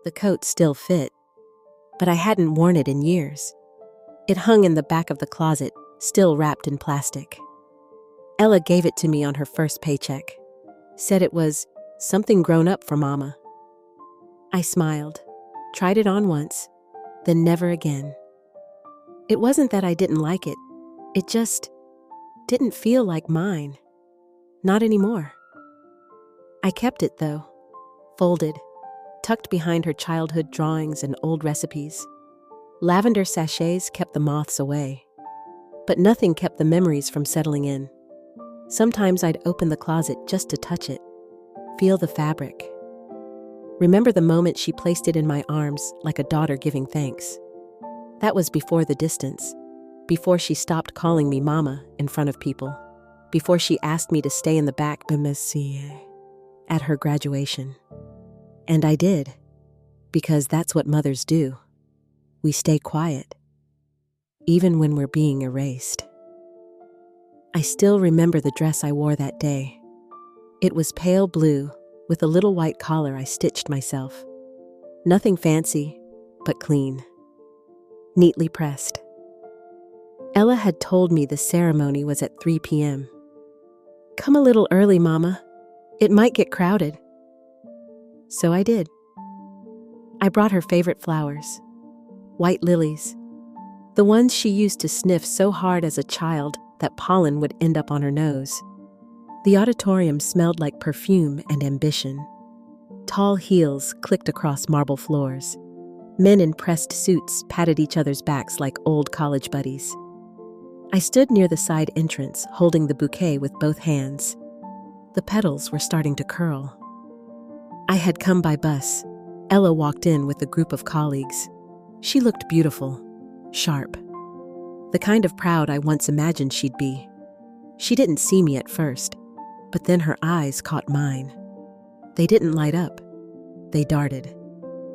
The coat still fit, but I hadn't worn it in years. It hung in the back of the closet, still wrapped in plastic. Ella gave it to me on her first paycheck. Said it was something grown up for Mama. I smiled, tried it on once, then never again. It wasn't that I didn't like it. It just didn't feel like mine. Not anymore. I kept it though, folded, tucked behind her childhood drawings and old recipes. Lavender sachets kept the moths away, but nothing kept the memories from settling in. Sometimes I'd open the closet just to touch it, feel the fabric. Remember the moment she placed it in my arms like a daughter giving thanks. That was before the distance, before she stopped calling me Mama in front of people, before she asked me to stay in the back at her graduation. And I did, because that's what mothers do. We stay quiet, even when we're being erased. I still remember the dress I wore that day. It was pale blue, with a little white collar I stitched myself. Nothing fancy, but clean. Neatly pressed. Ella had told me the ceremony was at 3 p.m. Come a little early, Mama. It might get crowded. So I did. I brought her favorite flowers. White lilies. The ones she used to sniff so hard as a child that pollen would end up on her nose. The auditorium smelled like perfume and ambition. Tall heels clicked across marble floors. Men in pressed suits patted each other's backs like old college buddies. I stood near the side entrance, holding the bouquet with both hands. The petals were starting to curl. I had come by bus. Ella walked in with a group of colleagues. She looked beautiful, sharp. The kind of proud I once imagined she'd be. She didn't see me at first, but then her eyes caught mine. They didn't light up. They darted.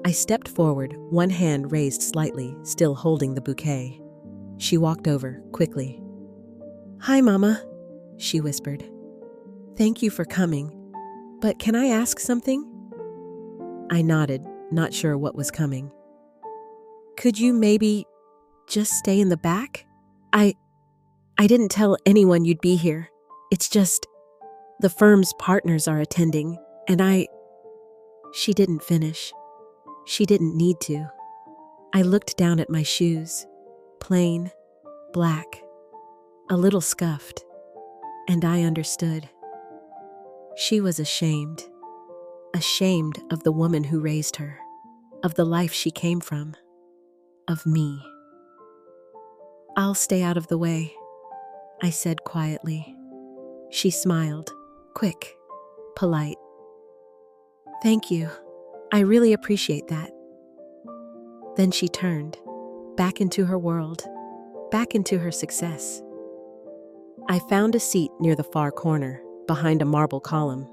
I stepped forward, one hand raised slightly, still holding the bouquet. She walked over, quickly. "Hi, Mama," she whispered. "Thank you for coming, but can I ask something?" I nodded, not sure what was coming. "Could you maybe just stay in the back? I didn't tell anyone you'd be here. It's just, the firm's partners are attending, and She didn't finish. She didn't need to. I looked down at my shoes. Plain, black, a little scuffed, and I understood. She was ashamed of the woman who raised her, of the life she came from, of me. "I'll stay out of the way," I said quietly. She smiled, quick, polite. "Thank you. I really appreciate that." Then she turned, back into her world, back into her success. I found a seat near the far corner, behind a marble column.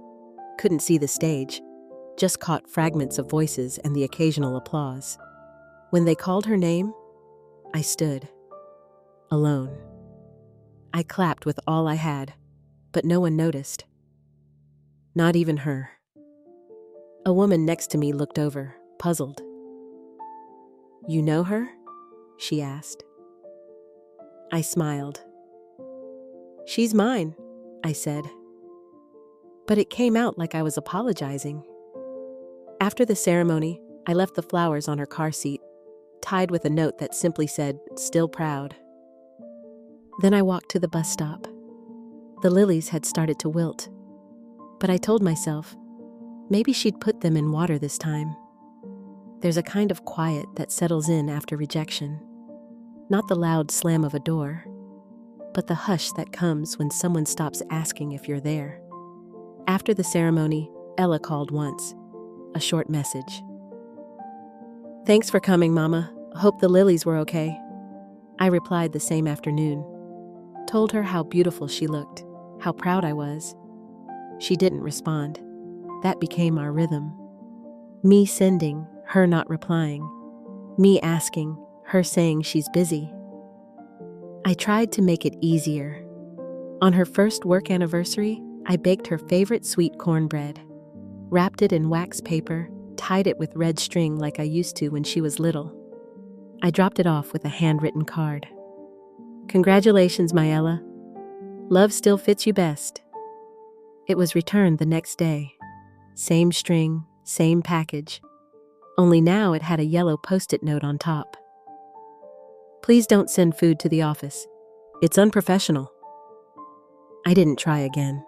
Couldn't see the stage, just caught fragments of voices and the occasional applause. When they called her name, I stood, alone. I clapped with all I had, but no one noticed. Not even her. A woman next to me looked over, puzzled. "You know her?" she asked. I smiled. "She's mine," I said. But it came out like I was apologizing. After the ceremony, I left the flowers on her car seat, tied with a note that simply said, "Still proud." Then I walked to the bus stop. The lilies had started to wilt, but I told myself, maybe she'd put them in water this time. There's a kind of quiet that settles in after rejection. Not the loud slam of a door, but the hush that comes when someone stops asking if you're there. After the ceremony, Ella called once, a short message. "Thanks for coming, Mama. Hope the lilies were okay." I replied the same afternoon. Told her how beautiful she looked, how proud I was. She didn't respond. That became our rhythm. Me sending, her not replying. Me asking, her saying she's busy. I tried to make it easier. On her first work anniversary, I baked her favorite sweet cornbread, wrapped it in wax paper, tied it with red string like I used to when she was little. I dropped it off with a handwritten card. "Congratulations, my Ella. Love still fits you best." It was returned the next day. Same string, same package. Only now it had a yellow post-it note on top. "Please don't send food to the office. It's unprofessional." I didn't try again.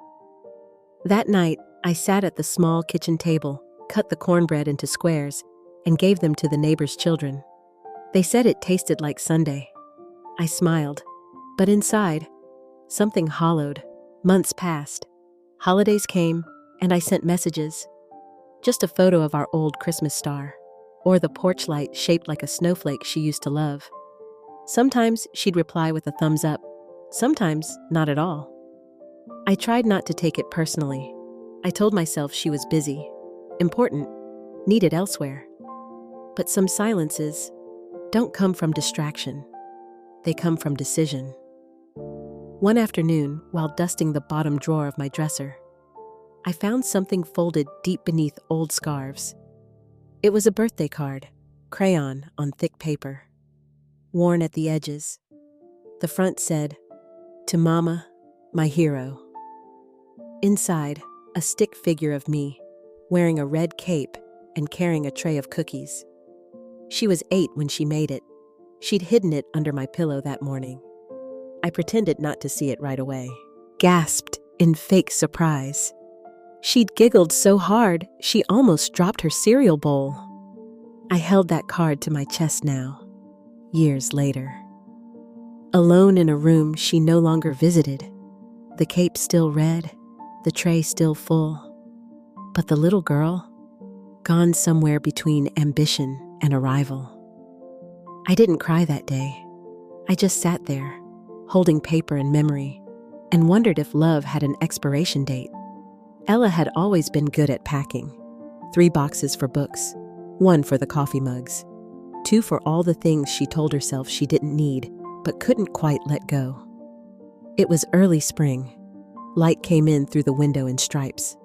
That night, I sat at the small kitchen table, cut the cornbread into squares, and gave them to the neighbors' children. They said it tasted like Sunday. I smiled, but inside, something hollowed. Months passed. Holidays came, and I sent messages. Just a photo of our old Christmas star, or the porch light shaped like a snowflake she used to love. Sometimes she'd reply with a thumbs up, sometimes not at all. I tried not to take it personally. I told myself she was busy, important, needed elsewhere. But some silences don't come from distraction. They come from decision. One afternoon, while dusting the bottom drawer of my dresser, I found something folded deep beneath old scarves. It was a birthday card, crayon on thick paper, worn at the edges. The front said, "To Mama, my hero." Inside, a stick figure of me, wearing a red cape and carrying a tray of cookies. She was 8 when she made it. She'd hidden it under my pillow that morning. I pretended not to see it right away, gasped in fake surprise. She'd giggled so hard, she almost dropped her cereal bowl. I held that card to my chest now, years later. Alone in a room she no longer visited, the cape still red, the tray still full. But the little girl, gone somewhere between ambition and arrival. I didn't cry that day. I just sat there, holding paper and memory, and wondered if love had an expiration date. Ella had always been good at packing. 3 boxes for books, 1 for the coffee mugs, 2 for all the things she told herself she didn't need, but couldn't quite let go. It was early spring. Light came in through the window in stripes.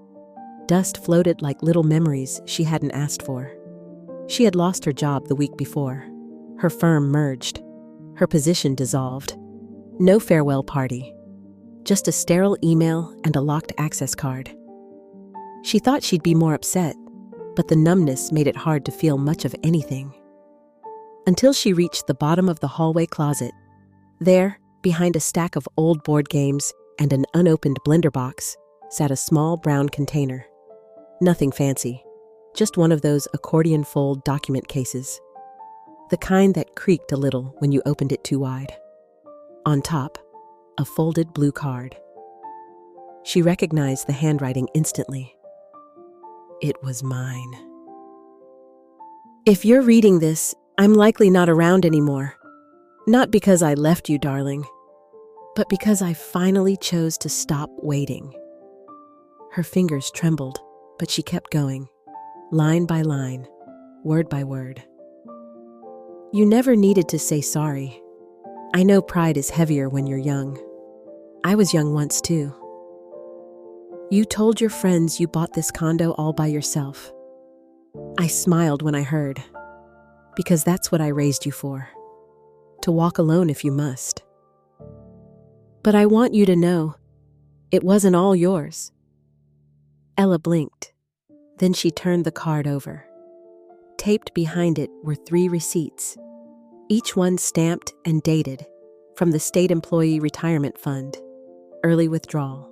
Dust floated like little memories she hadn't asked for. She had lost her job the week before. Her firm merged. Her position dissolved. No farewell party. Just a sterile email and a locked access card. She thought she'd be more upset, but the numbness made it hard to feel much of anything. Until she reached the bottom of the hallway closet. There, behind a stack of old board games and an unopened blender box, sat a small brown container. Nothing fancy, just one of those accordion fold document cases. The kind that creaked a little when you opened it too wide. On top, a folded blue card. She recognized the handwriting instantly. It was mine. "If you're reading this, I'm likely not around anymore. Not because I left you, darling, but because I finally chose to stop waiting." Her fingers trembled, but she kept going, line by line, word by word. "You never needed to say sorry. I know pride is heavier when you're young. I was young once too. You told your friends you bought this condo all by yourself. I smiled when I heard, because that's what I raised you for. To walk alone if you must. But I want you to know, it wasn't all yours." Ella blinked. Then she turned the card over. Taped behind it were 3 receipts, each one stamped and dated, from the State Employee Retirement Fund, early withdrawal.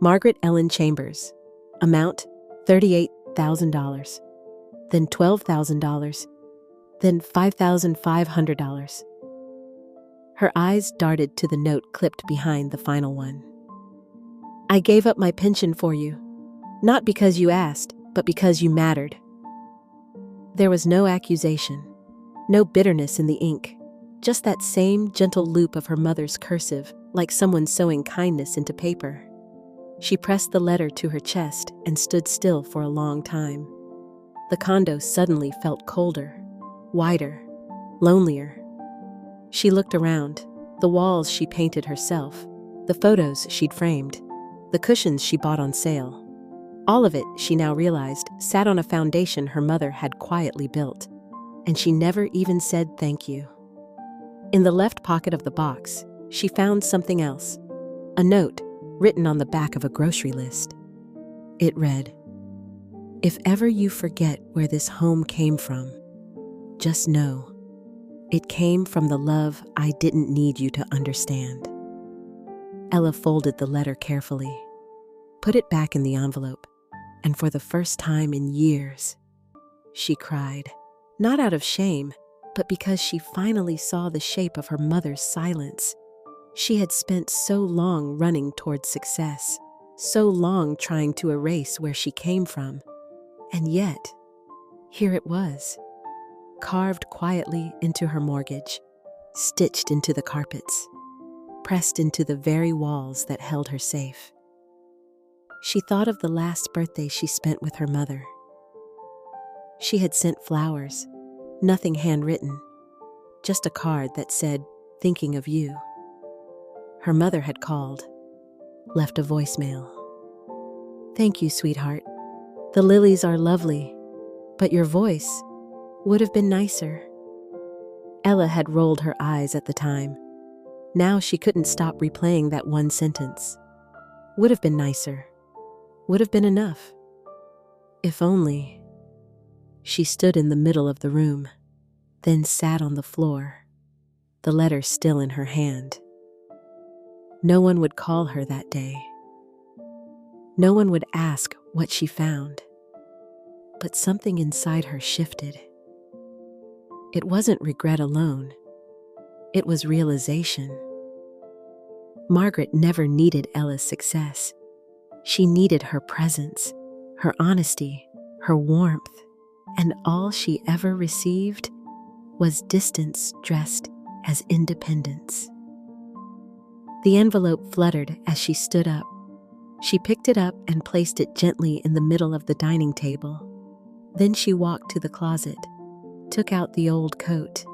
Margaret Ellen Chambers, amount $38,000, then $12,000, then $5,500. Her eyes darted to the note clipped behind the final one. "I gave up my pension for you, not because you asked, but because you mattered." There was no accusation, no bitterness in the ink, just that same gentle loop of her mother's cursive, like someone sewing kindness into paper. She pressed the letter to her chest and stood still for a long time. The condo suddenly felt colder, wider, lonelier. She looked around, the walls she painted herself, the photos she'd framed, the cushions she bought on sale. All of it, she now realized, sat on a foundation her mother had quietly built, and she never even said thank you. In the left pocket of the box, she found something else, a note written on the back of a grocery list. It read, "If ever you forget where this home came from, just know it came from the love I didn't need you to understand." Ella folded the letter carefully, put it back in the envelope, and for the first time in years, she cried, not out of shame, but because she finally saw the shape of her mother's silence. She had spent so long running towards success, so long trying to erase where she came from, and yet, here it was, carved quietly into her mortgage, stitched into the carpets, pressed into the very walls that held her safe. She thought of the last birthday she spent with her mother. She had sent flowers, nothing handwritten, just a card that said, "Thinking of you." Her mother had called, left a voicemail. "Thank you, sweetheart. The lilies are lovely, but your voice would have been nicer." Ella had rolled her eyes at the time. Now she couldn't stop replaying that one sentence. Would have been nicer. Would have been enough. If only. She stood in the middle of the room, then sat on the floor, the letter still in her hand. No one would call her that day. No one would ask what she found. But something inside her shifted. It wasn't regret alone. It was realization. Margaret never needed Ella's success. She needed her presence, her honesty, her warmth, and all she ever received was distance dressed as independence. The envelope fluttered as she stood up. She picked it up and placed it gently in the middle of the dining table. Then she walked to the closet, took out the old coat,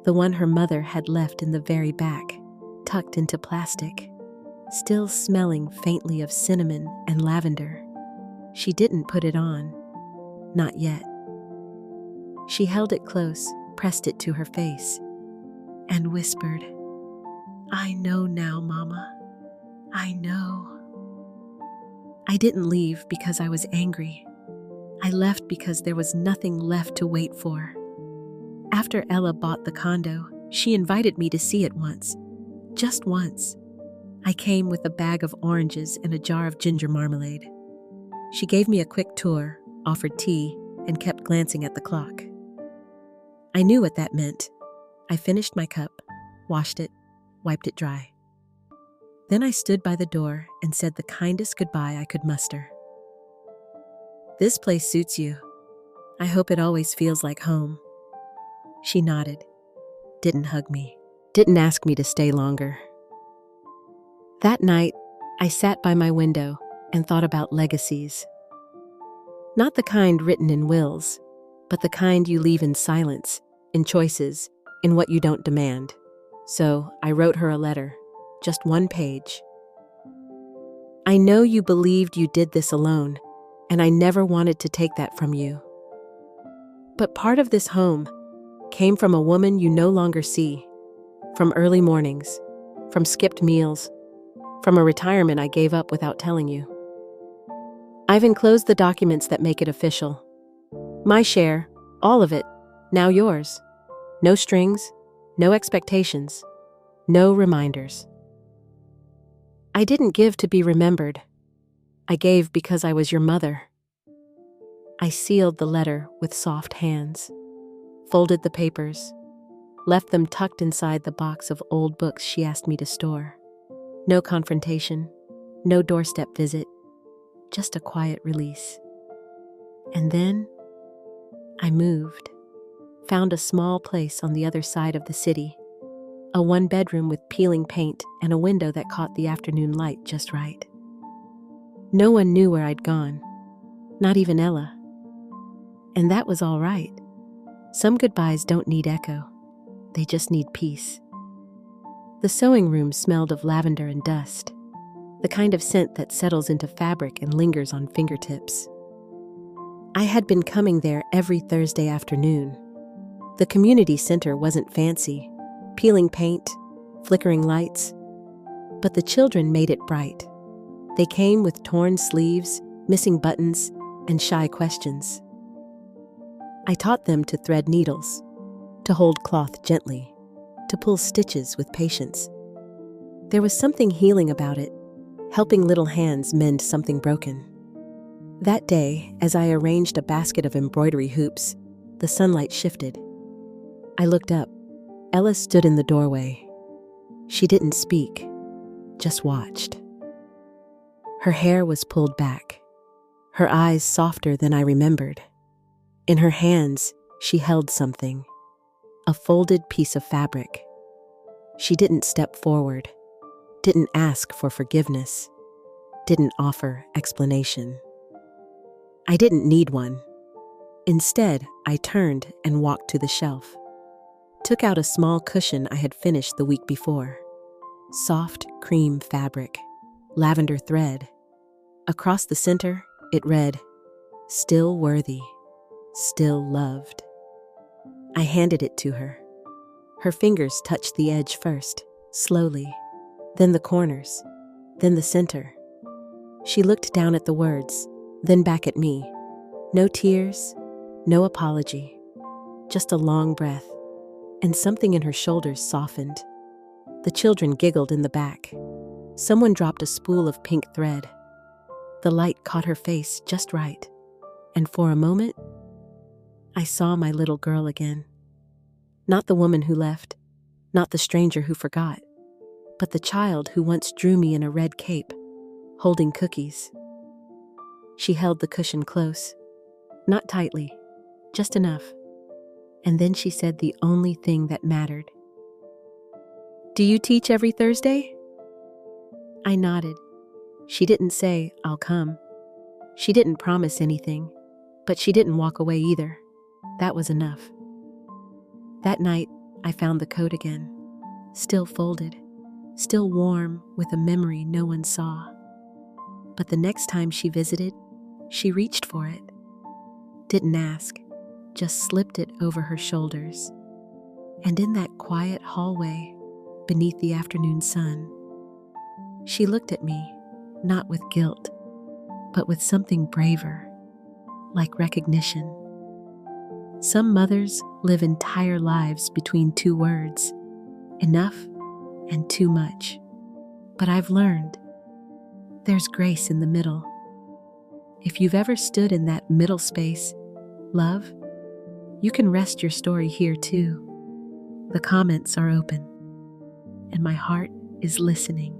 the one her mother had left in the very back, tucked into plastic, still smelling faintly of cinnamon and lavender. She didn't put it on. Not yet. She held it close, pressed it to her face, and whispered, "I know now, Mama. I know." I didn't leave because I was angry. I left because there was nothing left to wait for. After Ella bought the condo, she invited me to see it once. Just once. I came with a bag of oranges and a jar of ginger marmalade. She gave me a quick tour, offered tea, and kept glancing at the clock. I knew what that meant. I finished my cup, washed it, wiped it dry. Then I stood by the door and said the kindest goodbye I could muster. "This place suits you. I hope it always feels like home." She nodded, didn't hug me, didn't ask me to stay longer. That night, I sat by my window and thought about legacies. Not the kind written in wills, but the kind you leave in silence, in choices, in what you don't demand. So I wrote her a letter, just one page. "I know you believed you did this alone, and I never wanted to take that from you. But part of this home came from a woman you no longer see, from early mornings, from skipped meals, from a retirement I gave up without telling you. I've enclosed the documents that make it official. My share, all of it, now yours. No strings, no expectations, no reminders." I didn't give to be remembered. I gave because I was your mother. I sealed the letter with soft hands, folded the papers, left them tucked inside the box of old books she asked me to store. No confrontation, no doorstep visit, just a quiet release. And then I moved, found a small place on the other side of the city, a one-bedroom with peeling paint and a window that caught the afternoon light just right. No one knew where I'd gone, not even Ella. And that was all right. Some goodbyes don't need echo, they just need peace. The sewing room smelled of lavender and dust. the kind of scent that settles into fabric and lingers on fingertips. I had been coming there every Thursday afternoon. The community center wasn't fancy, peeling paint, flickering lights, but the children made it bright. They came with torn sleeves, missing buttons, and shy questions. I taught them to thread needles, to hold cloth gently, to pull stitches with patience. There was something healing about it, helping little hands mend something broken. That day, as I arranged a basket of embroidery hoops, the sunlight shifted. I looked up. Ella stood in the doorway. She didn't speak, just watched. Her hair was pulled back, her eyes softer than I remembered. In her hands, she held something, a folded piece of fabric. She didn't step forward, didn't ask for forgiveness, didn't offer explanation. I didn't need one. Instead, I turned and walked to the shelf, took out a small cushion I had finished the week before. Soft cream fabric, lavender thread. Across the center, it read, "Still worthy, still loved." I handed it to her. Her fingers touched the edge first, slowly, then the corners, then the center. She looked down at the words, then back at me. No tears, no apology, just a long breath, and something in her shoulders softened. The children giggled in the back. Someone dropped a spool of pink thread. The light caught her face just right, and for a moment, I saw my little girl again. Not the woman who left, not the stranger who forgot, but the child who once drew me in a red cape, holding cookies. She held the cushion close, not tightly, just enough. And then she said the only thing that mattered. "Do you teach every Thursday?" I nodded. She didn't say, "I'll come." She didn't promise anything, but she didn't walk away either. That was enough. That night, I found the coat again, still folded, still warm with a memory no one saw. But the next time she visited, she reached for it. Didn't ask, just slipped it over her shoulders. And in that quiet hallway, beneath the afternoon sun, she looked at me, not with guilt, but with something braver, like recognition. Some mothers live entire lives between two words, enough and too much. But I've learned there's grace in the middle. If you've ever stood in that middle space, love, you can rest your story here too. The comments are open, and my heart is listening.